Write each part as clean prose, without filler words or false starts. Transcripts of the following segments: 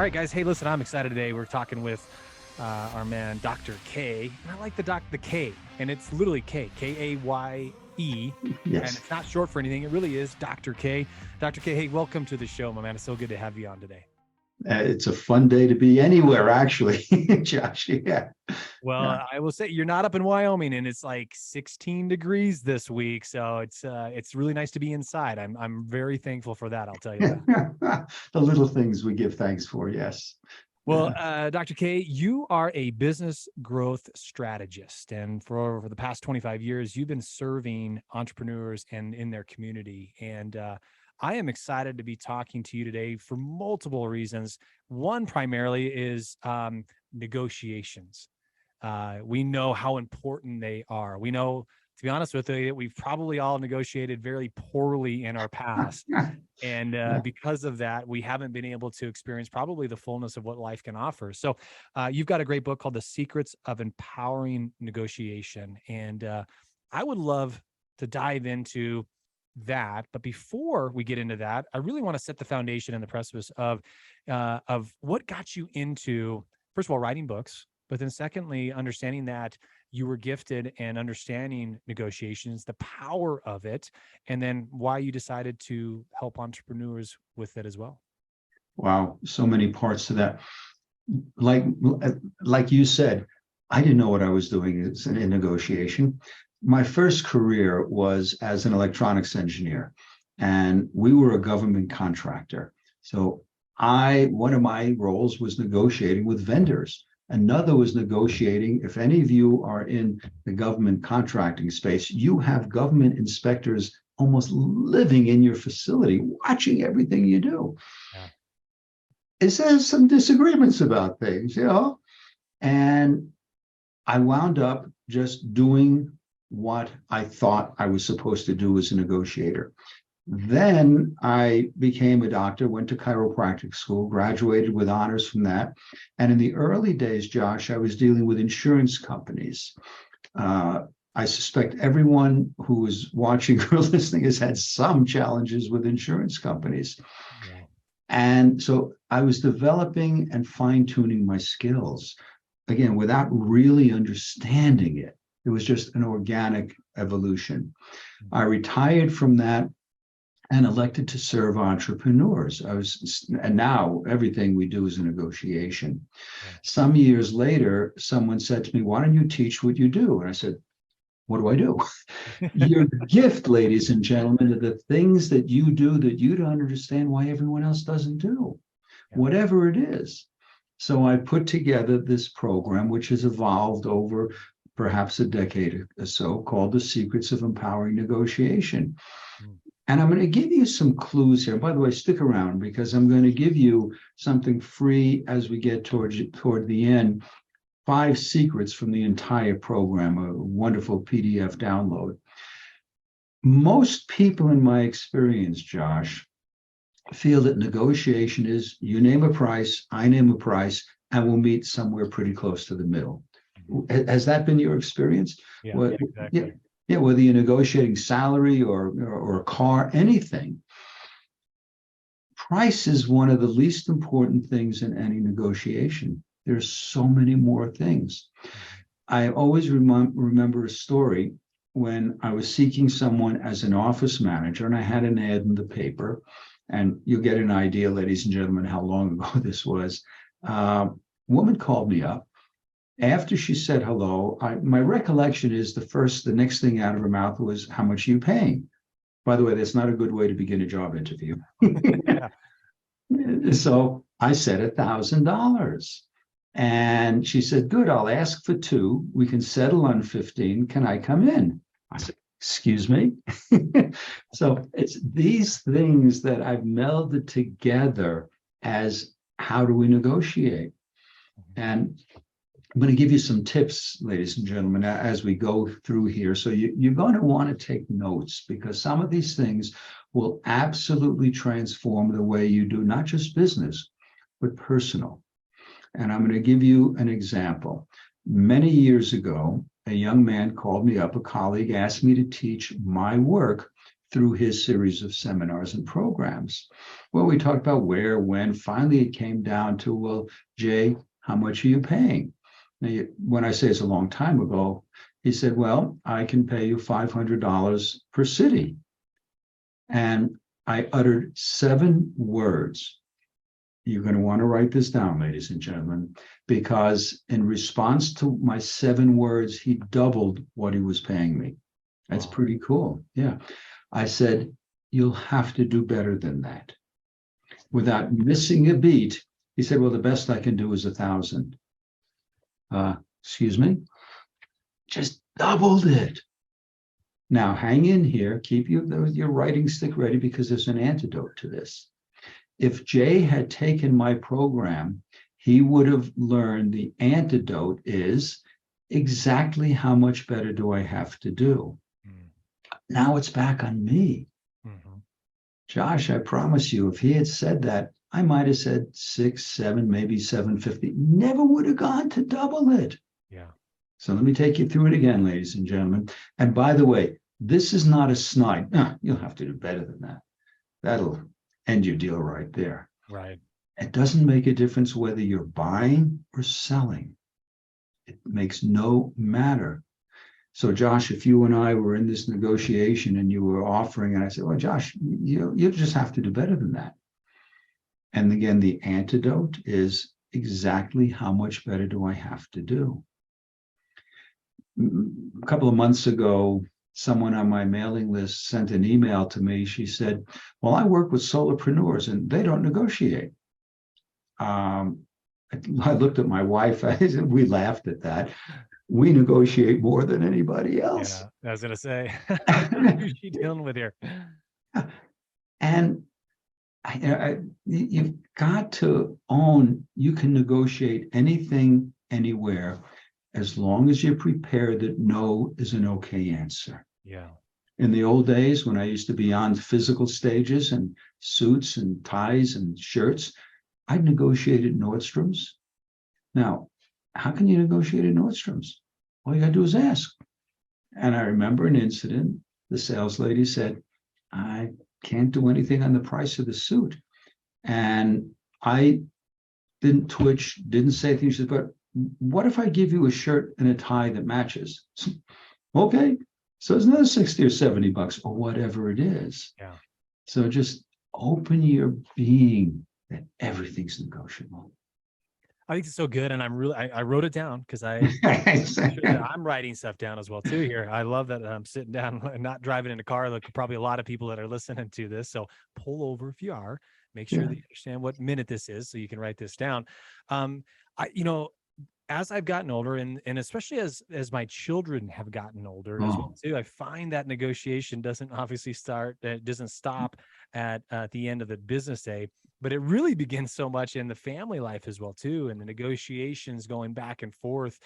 right, guys. Hey, listen, I'm excited today. We're talking with our man, Dr. Kaye. And I like the K, and it's literally K, Kaye. And Yes, it's not short for anything. It really is Dr. Kaye. Dr. Kaye, hey, welcome to the show, my man. It's so good to have you on today. it's a fun day to be anywhere, actually, Josh. Yeah, yeah. Well, I will say you're not up in Wyoming, and it's like 16 degrees this week, so it's really nice to be inside. I'm very thankful for that. I'll tell you that. The little things we give thanks for. Yes. Well, Yeah. Dr. Kaye, you are a business growth strategist, and for over the past 25 years, you've been serving entrepreneurs and in their community. And I am excited to be talking to you today for multiple reasons. One primarily is negotiations. We know how important they are. We know, to be honest with you, we've probably all negotiated very poorly in our past. And Yeah. because of that, we haven't been able to experience probably the fullness of what life can offer. So, you've got a great book called The Secrets of Empowering Negotiation. And I would love to dive into that. But before we get into that, I really want to set the foundation and the precipice of what got you into, first of all, writing books, but then secondly, understanding that you were gifted and understanding negotiations, the power of it, and then why you decided to help entrepreneurs with it as well. Wow, so many parts to that. Like, like you said, I didn't know what I was doing in negotiation. My first career was as an electronics engineer, and we were a government contractor. So one of my roles was negotiating with vendors. Another was negotiating. If any of you are in the government contracting space, you have government inspectors almost living in your facility, watching everything you do. Yeah. There's some disagreements about things, and I wound up just doing what I thought I was supposed to do as a negotiator. Then I became a doctor, went to chiropractic school, graduated with honors from that. And in the early days, Josh, I was dealing with insurance companies. I suspect everyone who is watching or listening has had some challenges with insurance companies. Yeah. And so I was developing and fine-tuning my skills, again, without really understanding it. It was just an organic evolution. I retired from that and elected to serve entrepreneurs. And now everything we do is a negotiation. Yeah. Some years later, someone said to me, "Why don't you teach what you do?" And I said, "What do I do?" Your gift, ladies and gentlemen, are the things that you do that you don't understand why everyone else doesn't do, Yeah. whatever it is. So I put together this program, which has evolved over perhaps a decade or so, called The Secrets of Empowering Negotiation. Mm. And I'm going to give you some clues here. By the way, stick around because I'm going to give you something free as we get toward the end. 5 secrets from the entire program, a wonderful PDF download. Most people in my experience, Josh, feel that negotiation is you name a price, I name a price, and we'll meet somewhere pretty close to the middle. Has that been your experience? Yeah, Well, exactly. yeah, whether you're negotiating salary or a car, anything. Price is one of the least important things in any negotiation. There's so many more things. I always remember a story when I was seeking someone as an office manager, and I had an ad in the paper, and you'll get an idea, ladies and gentlemen, how long ago this was. A woman called me up. After she said hello, my recollection is the next thing out of her mouth was, "How much are you paying?" By the way, that's not a good way to begin a job interview. Yeah. So I said $1,000. And she said, "Good, I'll ask for 2. We can settle on 15. Can I come in?" I said, "Excuse me?" So it's these things that I've melded together as how do we negotiate? And I'm going to give you some tips, ladies and gentlemen, as we go through here. So you're going to want to take notes because some of these things will absolutely transform the way you do not just business, but personal. And I'm going to give you an example. Many years ago, a young man called me up, a colleague asked me to teach my work through his series of seminars and programs. Well, we talked about where, when. Finally, it came down to, well, Jay, how much are you paying? Now, when I say it's a long time ago, he said, well, I can pay you $500 per city. And I uttered 7 words. You're going to want to write this down, ladies and gentlemen, because in response to my 7 words, he doubled what he was paying me. That's pretty cool. Yeah. I said, you'll have to do better than that. Without missing a beat, he said, well, the best I can do is 1,000. Excuse me? Just doubled it. Now, hang in here. Keep your writing stick ready, because there's an antidote to this. If Jay had taken my program, he would have learned the antidote is exactly how much better do I have to do. Now it's back on me. Josh, I promise you, if he had said that, I might have said 6, 7, maybe 750. Never would have gone to double it. Yeah. So let me take you through it again, ladies and gentlemen. And by the way, this is not a snide. No, you'll have to do better than that. That'll end your deal right there. Right. It doesn't make a difference whether you're buying or selling. It makes no matter. So, Josh, if you and I were in this negotiation and you were offering, and I said, well, Josh, you just have to do better than that. And again, the antidote is exactly how much better do I have to do? A couple of months ago, someone on my mailing list sent an email to me. She said, well, I work with solopreneurs and they don't negotiate. I looked at my wife. We laughed at that. We negotiate more than anybody else. Yeah, I was going to say, who's she dealing with here? And you've got to own, you can negotiate anything, anywhere, as long as you're prepared that no is an okay answer. Yeah. In the old days, when I used to be on physical stages and suits and ties and shirts, I'd negotiate at Nordstrom's. Now, how can you negotiate at Nordstrom's? All you got to do is ask. And I remember an incident. The sales lady said, I can't do anything on the price of the suit. And I didn't twitch, didn't say anything. She said, but what if I give you a shirt and a tie that matches? Okay. So it's another 60 or 70 bucks or whatever it is. Yeah. So just open your being that everything's negotiable. I think it's so good. And I wrote it down because I'm writing stuff down as well too here. I love that I'm sitting down and not driving in a car. Like probably a lot of people that are listening to this. So pull over if you are, make sure that you understand what minute this is so you can write this down. As I've gotten older and especially as my children have gotten older as well too, I find that negotiation doesn't obviously it doesn't stop at the end of the business day, but it really begins so much in the family life as well too, and the negotiations going back and forth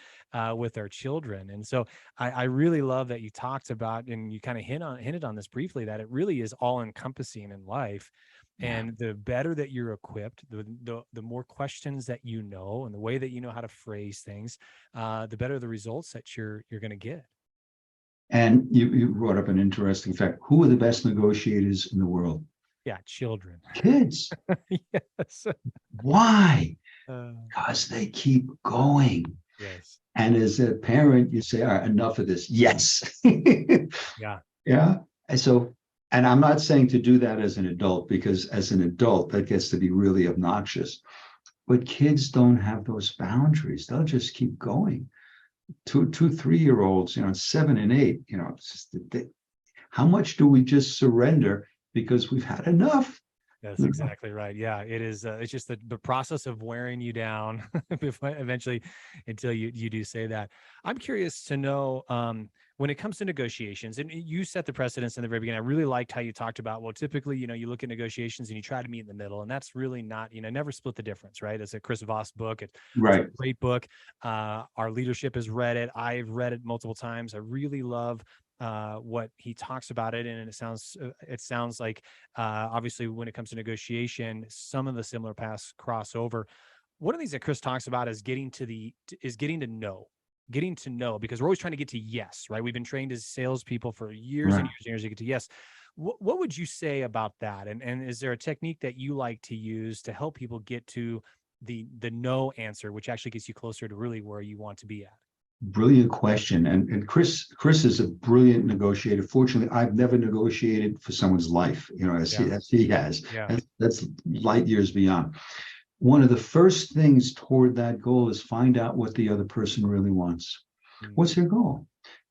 with our children. And so I really love that you talked about, and you kind of hinted on this briefly, that it really is all encompassing in life. And the better that you're equipped, the more questions that you know, and the way that you know how to phrase things, the better the results that you're going to get. And you brought up an interesting fact. Who are the best negotiators in the world? Yeah, children. Kids. Yes. Why? Because they keep going. Yes. And as a parent, you say, all right, enough of this. Yes. Yeah. Yeah. And I'm not saying to do that as an adult, because as an adult, that gets to be really obnoxious. But kids don't have those boundaries. They'll just keep going. 2, 3-year-olds, 7 and 8, it's just how much do we just surrender because we've had enough? That's exactly right. Yeah, it is. It's just the process of wearing you down eventually until you do say that. I'm curious to know, when it comes to negotiations, and you set the precedence in the very beginning. I really liked how you talked about, well, typically, you look at negotiations and you try to meet in the middle, and that's really not, never split the difference, right? It's a Chris Voss book. It's a great book. Our leadership has read it. I've read it multiple times. I really love what he talks about it, and it sounds like obviously when it comes to negotiation, some of the similar paths cross over. One of the things that Chris talks about is getting to know, because we're always trying to get to yes, right? We've been trained as salespeople for years and years and years to get to yes. What would you say about that? And is there a technique that you like to use to help people get to the no answer, which actually gets you closer to really where you want to be at? Brilliant question. And Chris is a brilliant negotiator. Fortunately, I've never negotiated for someone's life, Yeah. as he has. Yeah. That's light years beyond. One of the first things toward that goal is find out what the other person really wants. Mm, What's their goal?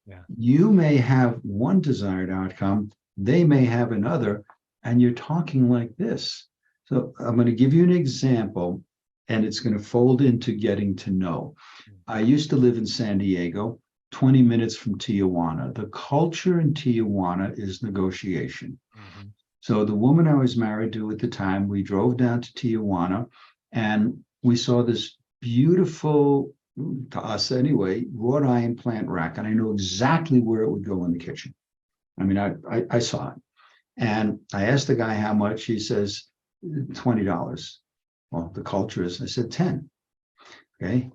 yeah. You may have one desired outcome, they may have another, and you're talking like this. So I'm going to give you an example, and it's going to fold into getting to know. Mm, I used to live in San Diego, 20 minutes from Tijuana. The culture in Tijuana is negotiation. mhm, So the woman I was married to at the time, we drove down to Tijuana and we saw this beautiful, to us anyway, wrought iron plant rack. And I know exactly where it would go in the kitchen. I mean, I saw it. And I asked the guy how much. He says, $20. Well, the culture is, I said, 10. Okay.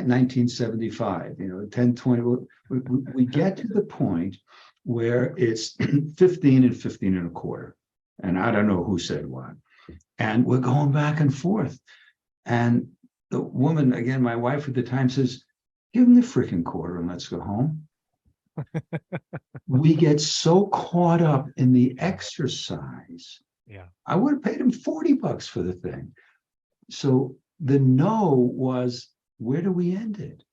1975, 10, 20. We get to the point where it's 15 and 15 and a quarter. And I don't know who said what. And we're going back and forth. And the woman, again, my wife at the time says, give him the freaking quarter and let's go home. We get so caught up in the exercise. yeah. I would have paid him $40 for the thing. So the no was, where do we end it?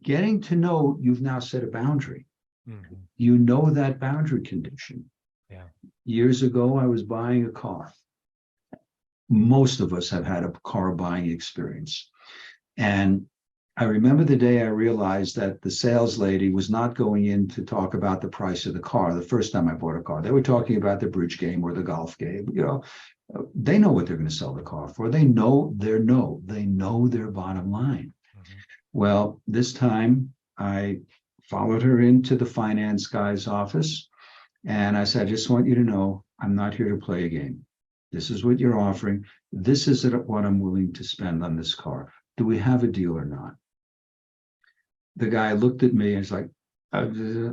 Getting to know, you've now set a boundary. Mhm, You know that boundary condition. yeah. Years ago, I was buying a car. Most of us have had a car buying experience. And I remember the day I realized that the sales lady was not going in to talk about the price of the car the first time I bought a car. They were talking about the bridge game or the golf game. They know what they're going to sell the car for. They know their no. They know their bottom line. Mhm, Well, this time I followed her into the finance guy's office and I said, I just want you to know, I'm not here to play a game. This is what you're offering. This is what I'm willing to spend on this car. Do we have a deal or not? The guy looked at me and was like,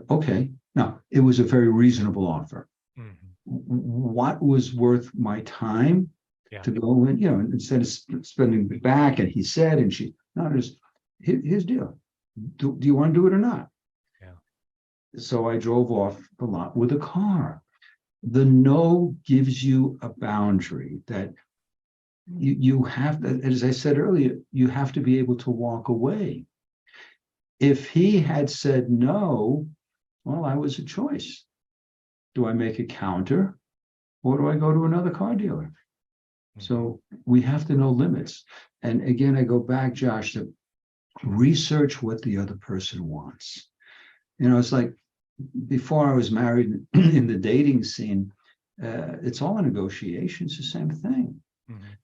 okay. No, it was a very reasonable offer. mhm, What was worth my time yeah. to go in, instead of spending it back? And he said, and she, no, just his deal. Do you want to do it or not? Yeah. So I drove off the lot with a car. The no gives you a boundary that you have, as I said earlier, you have to be able to walk away. If he had said no, well, I was a choice. Do I make a counter or do I go to another car dealer? Mhm, So we have to know limits. And again, I go back, Josh, to research what the other person wants. It's like before I was married in the dating scene, it's all a negotiation. It's the same thing. mhm,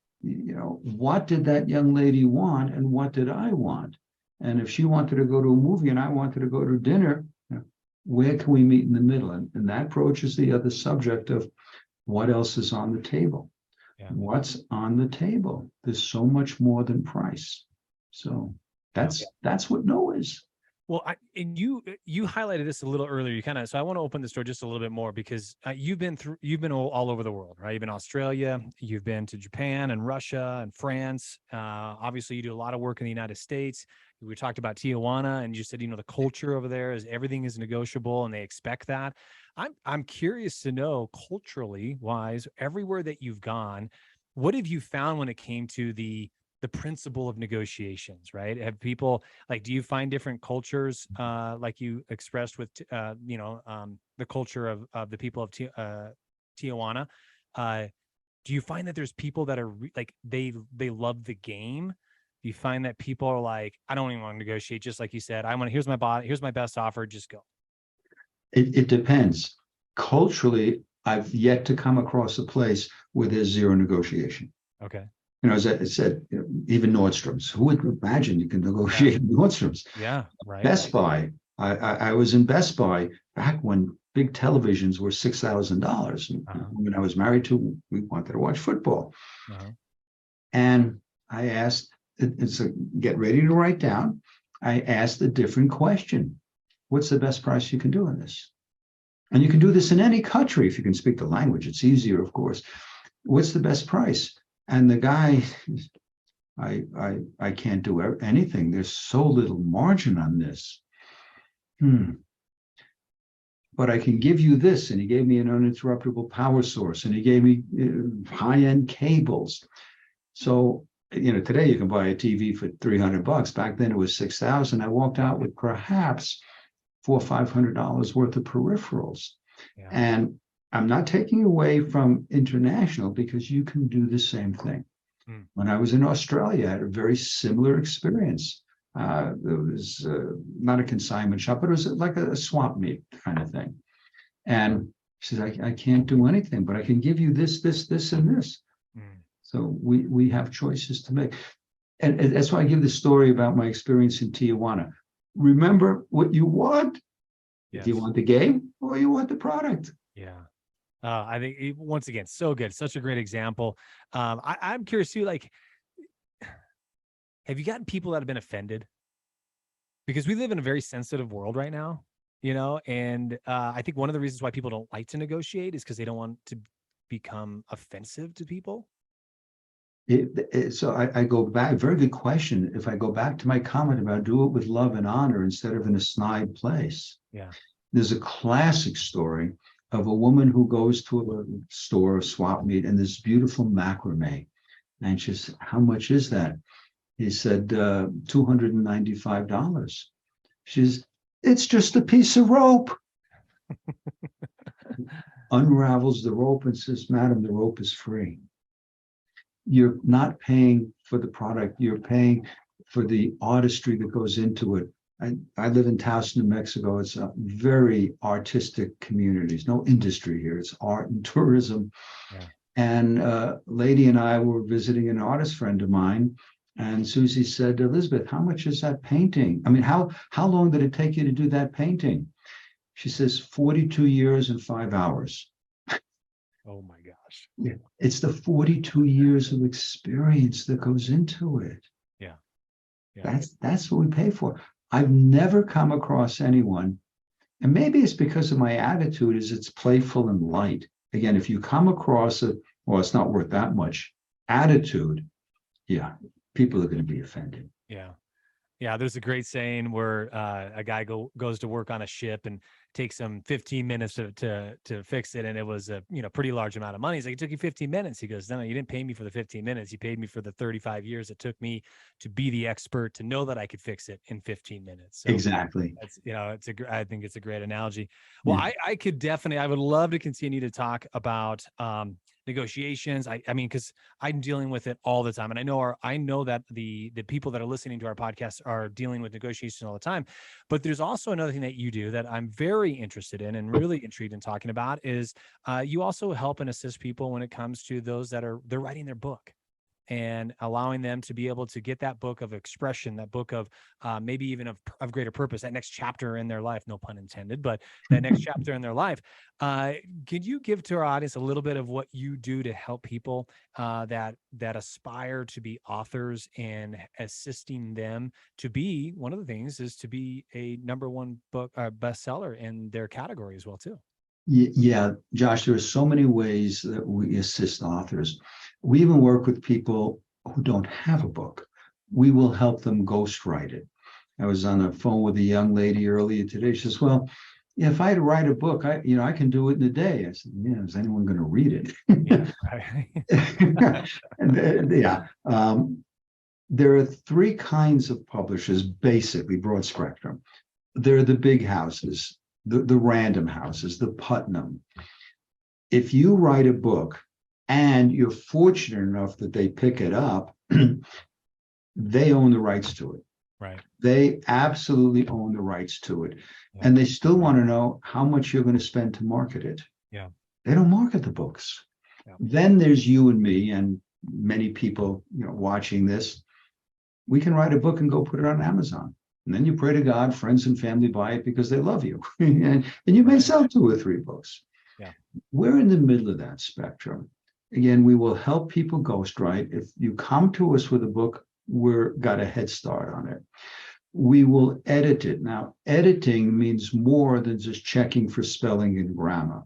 What did that young lady want and what did I want? And if she wanted to go to a movie and I wanted to go to dinner, where can we meet in the middle? And that approaches the other subject of what else is on the table. yeah. What's on the table? There's so much more than price. So Yeah. that's what no is. Well, and you highlighted this a little earlier. You kind of, so I want to open this door just a little bit more because you've been all over the world, right? You've been Australia, you've been to Japan and Russia and France. Obviously, you do a lot of work in the United States. We talked about Tijuana, and you said the culture over there is everything is negotiable, and they expect that. I'm curious to know, culturally wise, everywhere that you've gone, what have you found when it came to the principle of negotiations, right? Have people like, do you find different cultures, like you expressed with, the culture of the people of Tijuana? Uh, do you find that there's people that are like, they love the game? Do you find that people are like, I don't even want to negotiate, just like you said, here's my best offer, just go. It depends. Culturally, I've yet to come across a place where there's zero negotiation. Okay. As I said, even Nordstrom's. Who would imagine you can Yeah. negotiate at Nordstrom's? Yeah. Right. Best Buy. I was in Best Buy back when big televisions were $6,000. Uh-huh. When I was married to, we wanted to watch football. Uh-huh. And I asked, get ready to write down. I asked a different question. What's the best price you can do on this? And you can do this in any country if you can speak the language. It's easier, of course. What's the best price? And the guy, I can't do anything. There's so little margin on this. But I can give you this. And he gave me an uninterruptible power source, and he gave me high-end cables. So, today you can buy a TV for $300. Back then it was $6,000. I walked out with perhaps $400 or $500 worth of peripherals. Yeah. And I'm not taking away from international, because you can do the same thing. When I was in Australia, I had a very similar experience. It was not a consignment shop, but it was like a swap meet kind of thing. And she said, I can't do anything, but I can give you this, and this. So we have choices to make. And that's why I give the story about my experience in Tijuana. Remember what you want. Yes. Do you want the game or you want the product? Yeah. I think, once again, so good. Such a great example. I'm curious too, like, have you gotten people that have been offended? Because we live in a very sensitive world right now, and I think one of the reasons why people don't like to negotiate is because they don't want to become offensive to people. So I go back, very good question. If I go back to my comment about do it with love and honor instead of in a snide place. Yeah. There's a classic story of a woman who goes to a store, a swap meet, and this beautiful macrame. And she said, how much is that? He said, $295. She says, it's just a piece of rope. Unravels the rope and says, madam, the rope is free. You're not paying for the product. You're paying for the artistry that goes into it. I live in Taos, New Mexico. It's a very artistic community. There's no industry here. It's art and tourism. Yeah. And a lady and I were visiting an artist friend of mine. And Susie said, Elizabeth, how much is that painting? I mean, how long did it take you to do that painting? She says, 42 years and 5 hours. Oh my gosh. Yeah. It's the 42 years of experience that goes into it. Yeah. Yeah. That's what we pay for. I've never come across anyone, and maybe it's because of my attitude is it's playful and light. Again, if you come across well, it's not worth that much attitude, yeah, people are going to be offended. Yeah. Yeah, there's a great saying where a guy goes to work on a ship and takes him 15 minutes to fix it, and it was a pretty large amount of money. He's like, it took you 15 minutes. He goes, no, you didn't pay me for the 15 minutes. You paid me for the 35 years it took me to be the expert to know that I could fix it in 15 minminutes. So exactly. That's I think it's a great analogy. Well, yeah. I would love to continue to talk about negotiations. I mean, because I'm dealing with it all the time, and I know that the people that are listening to our podcast are dealing with negotiations all the time. But there's also another thing that you do that I'm very interested in and really intrigued in talking about is you also help and assist people when it comes to those they're writing their book and allowing them to be able to get that book of expression, that book of maybe even of greater purpose, that next chapter in their life, no pun intended, but that next chapter in their life. Could you give to our audience a little bit of what you do to help people that aspire to be authors and assisting them to be, one of the things is to be a #1 book bestseller in their category as well too? Yeah, Josh, there are so many ways that we assist authors. We even work with people who don't have a book. We will help them ghostwrite it. I was on the phone with a young lady earlier today. She says, well, yeah, if I had to write a book, I can do it in a day. I said, yeah, is anyone going to read it? Yeah, right. There are 3 kinds of publishers, basically, broad spectrum. There are the big houses, the Random Houses, the Putnam. If you write a book and you're fortunate enough that they pick it up, they own the rights to it. Right. They absolutely own the rights to it. Yeah. And they still want to know how much you're going to spend to market it. Yeah. They don't market the books. Yeah. Then there's you and me and many people, watching this. We can write a book and go put it on Amazon. And then you pray to God, friends and family buy it because they love you. and you may sell 2 or 3 books. Yeah. We're in the middle of that spectrum. Again, we will help people ghostwrite. If you come to us with a book, we've got a head start on it. we will edit it. Now, editing means more than just checking for spelling and grammar.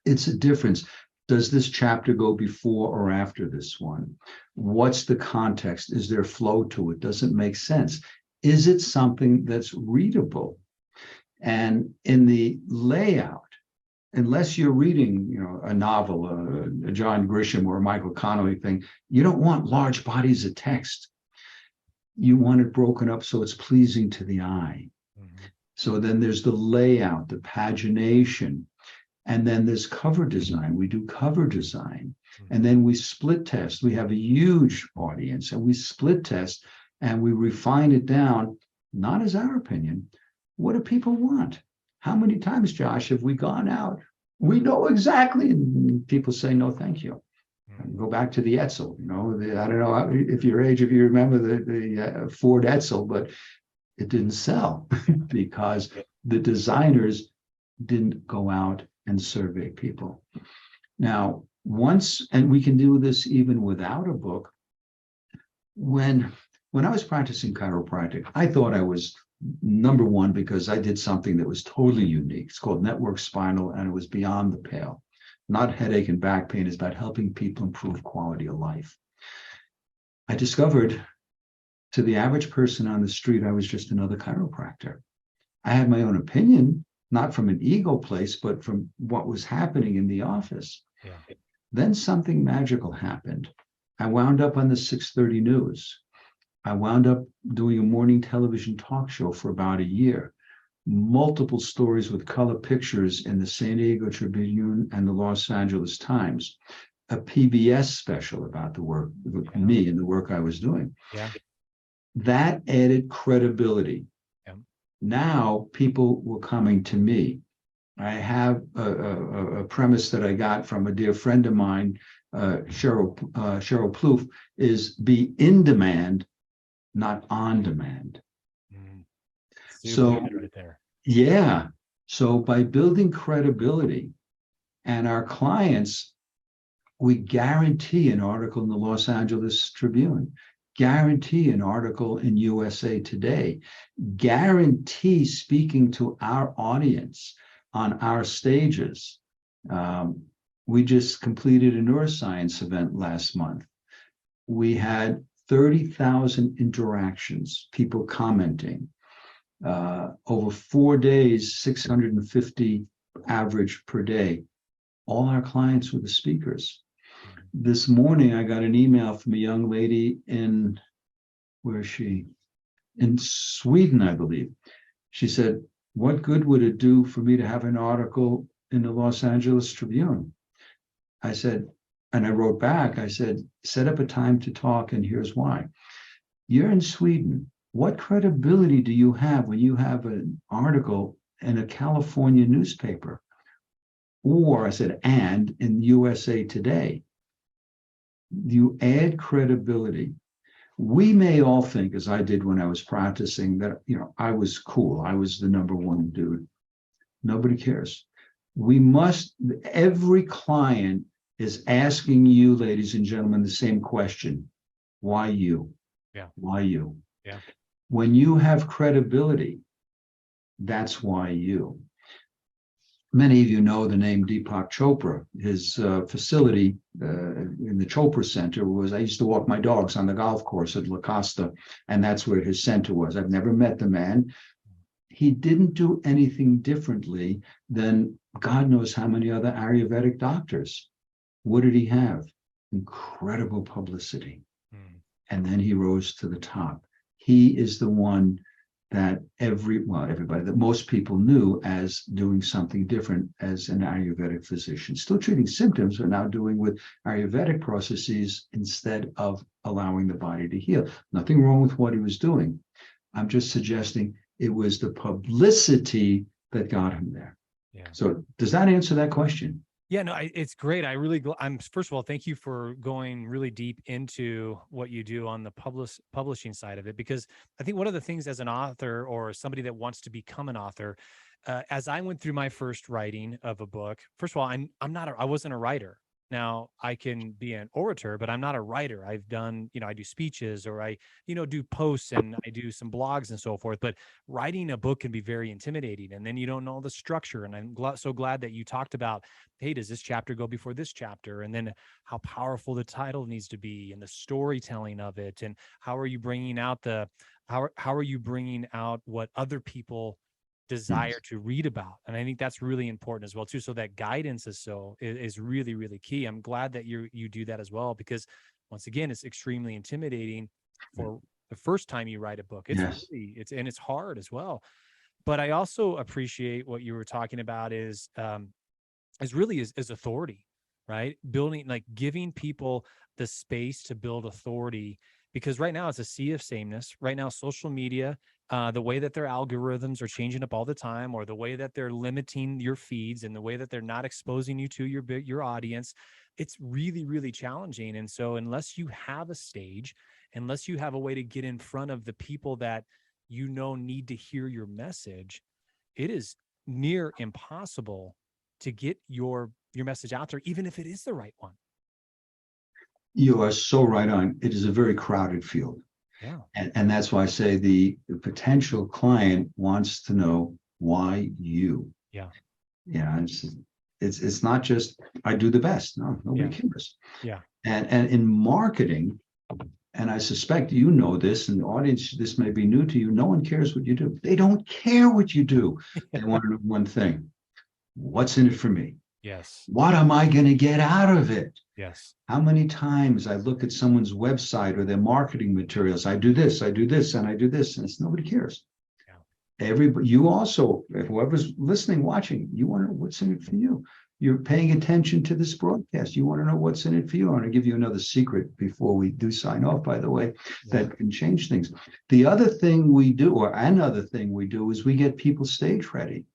It's a difference. Does this chapter go before or after this one? What's the context? Is there flow to it? Does it make sense? Is it something that's readable? And in the layout, unless you're reading, a novel, a John Grisham or a Michael Connolly thing, you don't want large bodies of text. You want it broken up so it's pleasing to the eye. Mm-hmm. So then there's the layout, the pagination, and then there's cover design. We do cover design. Mm-hmm. And then we split test. We have a huge audience and we split test and we refine it down, not as our opinion. What do people want? How many times, Josh, have we gone out? We know exactly. And people say, no, thank you. Go back to the Etzel, I don't know if your age, if you remember the Ford Etzel, but it didn't sell because the designers didn't go out and survey people. Now, and we can do this even without a book. When I was practicing chiropractic, I thought I was number one because I did something that was totally unique. It's called network spinal, and it was beyond the pale. Not headache and back pain. It's about helping people improve quality of life. I discovered to the average person on the street, I was just another chiropractor. I had my own opinion, not from an ego place, but from what was happening in the office. Yeah. Then something magical happened. I wound up on the 6:30 news. I wound up doing a morning television talk show for about a year. Multiple stories with color pictures in the San Diego Tribune and the Los Angeles Times, a PBS special about the work with me and the work I was doing. Yeah. That added credibility. Yeah. Now people were coming to me. I have a premise that I got from a dear friend of mine, Cheryl Plouffe, is be in demand, not on demand. So right there. Yeah. So by building credibility and our clients, we guarantee an article in the Los Angeles Tribune, guarantee an article in USA Today, guarantee speaking to our audience on our stages. We just completed a neuroscience event last month. We had 30,000 interactions, people commenting. Over 4 days, 650 average per day. All our clients were the speakers. This morning, I got an email from a young lady where is she? In Sweden, I believe. She said, what good would it do for me to have an article in the Los Angeles Tribune? I said, and I wrote back, I said, set up a time to talk, and here's why. You're in Sweden. What credibility do you have when you have an article in a California newspaper? Or I said, and in USA Today, you add credibility. We may all think, as I did when I was practicing, that I was cool. I was the number one dude. Nobody cares. Every client is asking you, ladies and gentlemen, the same question. Why you? Yeah. Why you? Yeah. When you have credibility, that's why you. Many of you know the name Deepak Chopra. His facility in the Chopra Center I used to walk my dogs on the golf course at La Costa, and that's where his center was. I've never met the man. He didn't do anything differently than God knows how many other Ayurvedic doctors. What did he have? Incredible publicity. And then he rose to the top. He is the one that everybody, that most people knew as doing something different as an Ayurvedic physician, still treating symptoms, but now doing with Ayurvedic processes instead of allowing the body to heal. Nothing wrong with what he was doing. I'm just suggesting it was the publicity that got him there. Yeah. So does that answer that question? Yeah, no, it's great. I'm first of all, thank you for going really deep into what you do on the publishing side of it, because I think one of the things as an author or somebody that wants to become an author, as I went through my first writing of a book, first of all, I wasn't a writer. Now, I can be an orator, but I'm not a writer. I've done, I do speeches, or I, do posts, and I do some blogs and so forth. But writing a book can be very intimidating. And then you don't know the structure. And I'm so glad that you talked about, hey, does this chapter go before this chapter? And then how powerful the title needs to be, and the storytelling of it. And how are you bringing out how are you bringing out what other people desire Yes. to read about? And I think that's really important as well too. So that guidance is really, really key. I'm glad that you do that as well, because once again, it's extremely intimidating for the first time you write a book. Yes. It's hard as well. But I also appreciate what you were talking about is really is authority, right? Building, like, giving people the space to build authority, because right now it's a sea of sameness. Right now, social media, the way that their algorithms are changing up all the time, or the way that they're limiting your feeds, and the way that they're not exposing you to your audience, it's really, really challenging. And so unless you have a stage, unless you have a way to get in front of the people that need to hear your message, it is near impossible to get your message out there, even if it is the right one. You are so right on. It is a very crowded field. Yeah. And that's why I say the potential client wants to know why you. Yeah. Yeah, it's not just I do the best. No, nobody cares. Yeah. And in marketing, and I suspect you know this, and the audience, this may be new to you, no one cares what you do. They don't care what you do. They want to know one thing: what's in it for me? Yes. What am I going to get out of it? Yes. How many times I look at someone's website or their marketing materials, I do this, and I do this, and it's nobody cares. Yeah. Everybody, you also, whoever's listening, watching, you want to know what's in it for you. You're paying attention to this broadcast. You want to know what's in it for you. I want to give you another secret before we do sign off, by the way, that can change things. The other thing we do, or another thing we do, is we get people stage ready.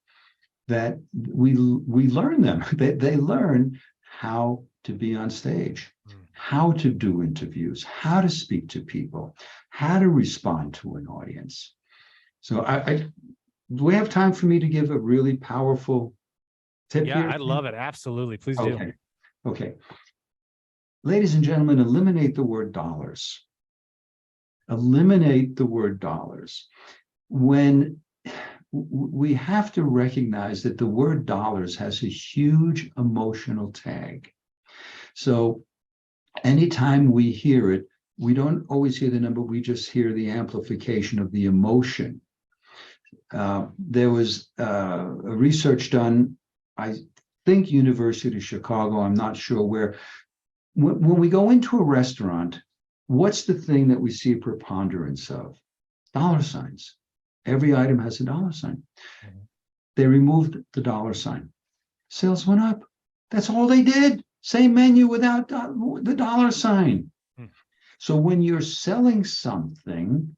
That we learn them. They learn how to be on stage, how to do interviews, how to speak to people, how to respond to an audience. So do we have time for me to give a really powerful tip here? I love it. Absolutely. Please do. Okay. Ladies and gentlemen, eliminate the word dollars. Eliminate the word dollars. When we have to recognize that the word dollars has a huge emotional tag. So anytime we hear it, we don't always hear the number, we just hear the amplification of the emotion. There was a research done, I think University of Chicago, I'm not sure where. When we go into a restaurant, what's the thing that we see a preponderance of? Dollar signs. Every item has a dollar sign. Mm-hmm. They removed the dollar sign. Sales went up. That's all they did. Same menu without the dollar sign. Mm-hmm. So when you're selling something,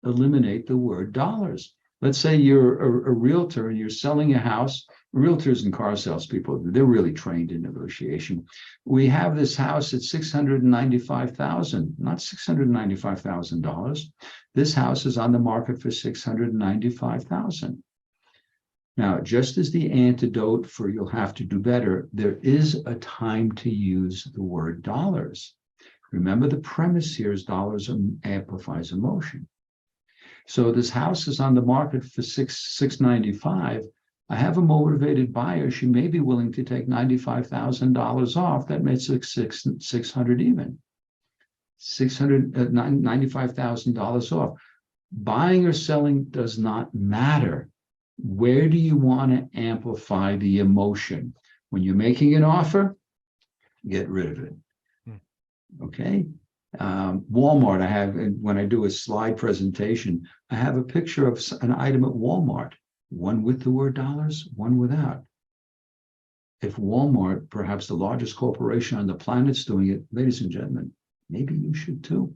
eliminate the word dollars. Let's say you're a realtor and you're selling a house. Realtors and car salespeople, they're really trained in negotiation. We have this house at $695,000, not $695,000. This house is on the market for $695,000. Now, just as the antidote for you'll have to do better, there is a time to use the word dollars. Remember, the premise here is dollars amplifies emotion. So this house is on the market for $695,000. I have a motivated buyer. She may be willing to take $95,000 off. That makes it $600 even. $95,000 off. Buying or selling does not matter. Where do you want to amplify the emotion? When you're making an offer, get rid of it. Okay. Walmart, I have, when I do a slide presentation, I have a picture of an item at Walmart, one with the word dollars, one without. If Walmart, perhaps the largest corporation on the planet, is doing it, ladies and gentlemen, maybe you should too.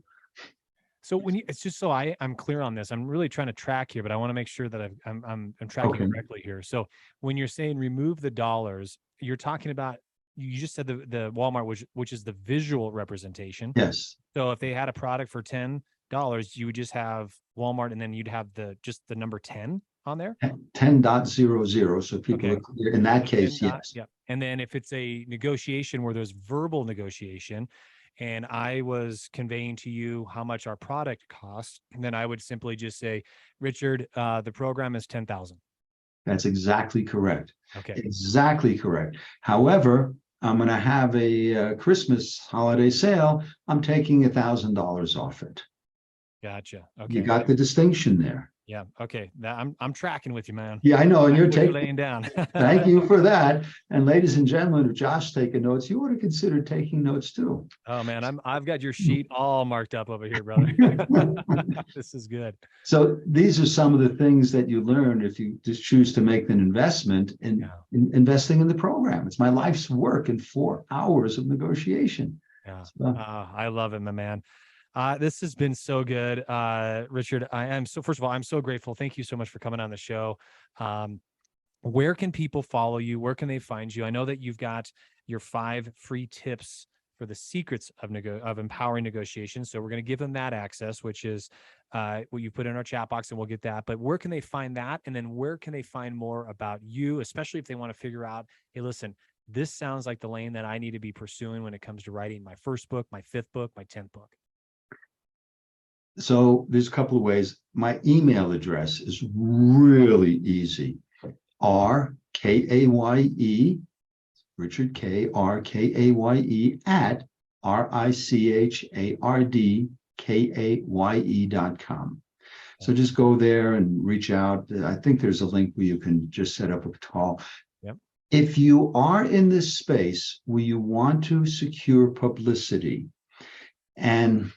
So it's just so I'm clear on this. I'm really trying to track here, but I want to make sure that I'm tracking correctly here. So when you're saying remove the dollars, you're talking about, you just said the Walmart, which is the visual representation. Yes. So if they had a product for $10, you would just have Walmart, and then you'd have just the number 10 on there. 10.00. So people are clear. In that case, yes. Yeah. And then if it's a negotiation where there's verbal negotiation, and I was conveying to you how much our product costs, and then I would simply just say, Richard, the program is 10,000. That's exactly correct. Okay. Exactly correct. However, I'm going to have a Christmas holiday sale. I'm taking $1,000 off it. Gotcha. You Okay. got the distinction there. Yeah. Okay. I'm tracking with you, man. Yeah, I know. And Tracking you're what you're taking, laying down. thank you for that. And ladies and gentlemen, if Josh taking notes, you ought to consider taking notes too. Oh man, I've got your sheet all marked up over here, brother. This is good. So these are some of the things that you learn if you just choose to make an investment Yeah. in investing in the program. It's my life's work in 4 hours of negotiation. Yeah. So, I love it, my man. This has been so good. Richard, first of all, I'm so grateful. Thank you so much for coming on the show. Where can people follow you? Where can they find you? I know that you've got your 5 free tips for the secrets of empowering negotiations. So we're going to give them that access, which is what you put in our chat box, and we'll get that. But where can they find that? And then where can they find more about you, especially if they want to figure out, hey, listen, this sounds like the lane that I need to be pursuing when it comes to writing my first book, my 5th book, my 10th book. so there's a couple of ways. My email address is really easy. RKAYE, Richard K, RKAYE at RICHARDKAYE.com. So just go there and reach out. I think there's a link where you can just set up a call. Yep. If you are in this space where you want to secure publicity, and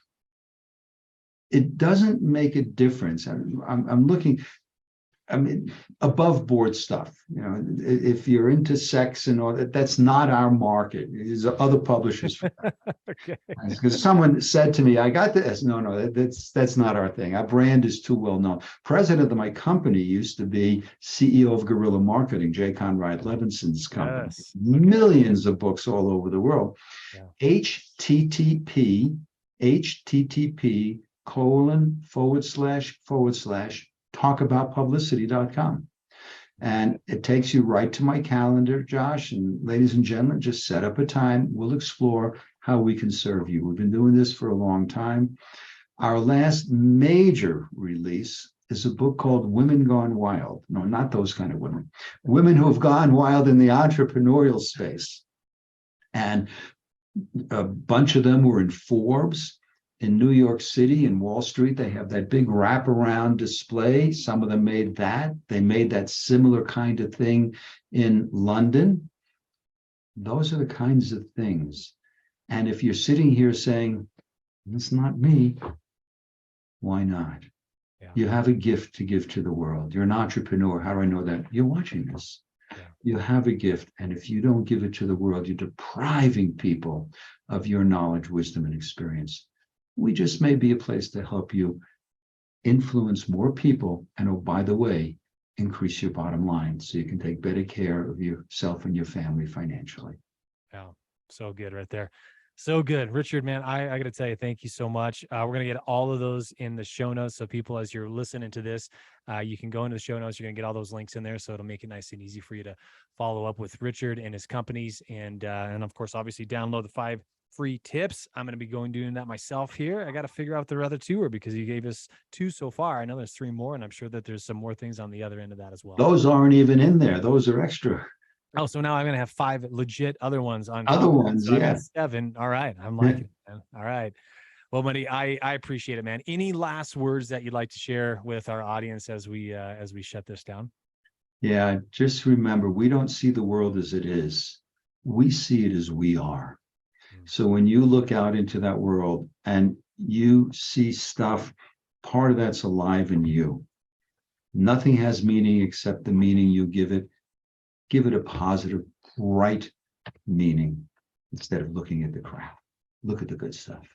it doesn't make a difference. I'm looking, I mean, above board stuff. You know, if you're into sex and all that, that's not our market. There's other publishers. Okay. Because someone said to me, "I got this." No, that's not our thing. Our brand is too well known. President of my company used to be CEO of Guerrilla Marketing, J. Conrad Levinson's company. Yes. Okay. Millions of books all over the world. Yeah. http://talkaboutpublicity.com. And it takes you right to my calendar, Josh. And ladies and gentlemen, just set up a time. We'll explore how we can serve you. We've been doing this for a long time. Our last major release is a book called Women Gone Wild. No, not those kind of women. Women who have gone wild in the entrepreneurial space. And a bunch of them were in Forbes. In New York City and Wall Street, they have that big wraparound display. Some of them made that. They made that similar kind of thing in London. Those are the kinds of things. And if you're sitting here saying, it's not me, why not? Yeah. You have a gift to give to the world. You're an entrepreneur. How do I know that? You're watching this. Yeah. You have a gift. And if you don't give it to the world, you're depriving people of your knowledge, wisdom, and experience. We just may be a place to help you influence more people. And oh, by the way, increase your bottom line so you can take better care of yourself and your family financially. Yeah, so good right there. So good. Richard, man, I got to tell you, thank you so much. We're going to get all of those in the show notes. So people, as you're listening to this, you can go into the show notes. You're going to get all those links in there. So it'll make it nice and easy for you to follow up with Richard and his companies. And of course, obviously download the 5 free tips. I'm going to be doing that myself here. I got to figure out the other 2 are because you gave us 2 so far. I know there's 3 more, and I'm sure that there's some more things on the other end of that as well. Those aren't even in there. Those are extra. Oh, so now I'm going to have 5 legit other ones on other ones. So yeah. 7. All right. I'm liking it, man. All right. Well, buddy, I appreciate it, man. Any last words that you'd like to share with our audience as we shut this down? Yeah. Just remember, we don't see the world as it is. We see it as we are. So when you look out into that world and you see stuff, part of that's alive in you. Nothing has meaning except the meaning you give it. Give it a positive, bright meaning instead of looking at the crap. Look at the good stuff.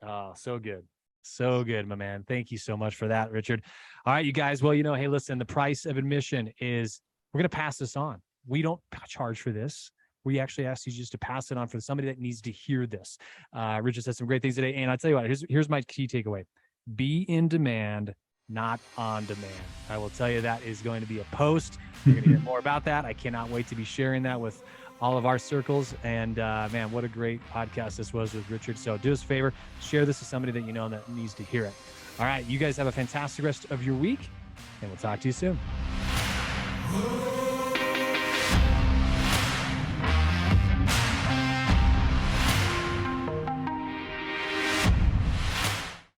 Oh, so good. So good, my man. Thank you so much for that, Richard. All right, you guys. Well, hey, listen, the price of admission is we're going to pass this on. We don't charge for this. We actually ask you just to pass it on for somebody that needs to hear this. Richard said some great things today. And I'll tell you what, here's my key takeaway. Be in demand, not on demand. I will tell you that is going to be a post. You're going to hear more about that. I cannot wait to be sharing that with all of our circles. And man, what a great podcast this was with Richard. So do us a favor, share this with somebody that you know that needs to hear it. All right, you guys have a fantastic rest of your week, and we'll talk to you soon.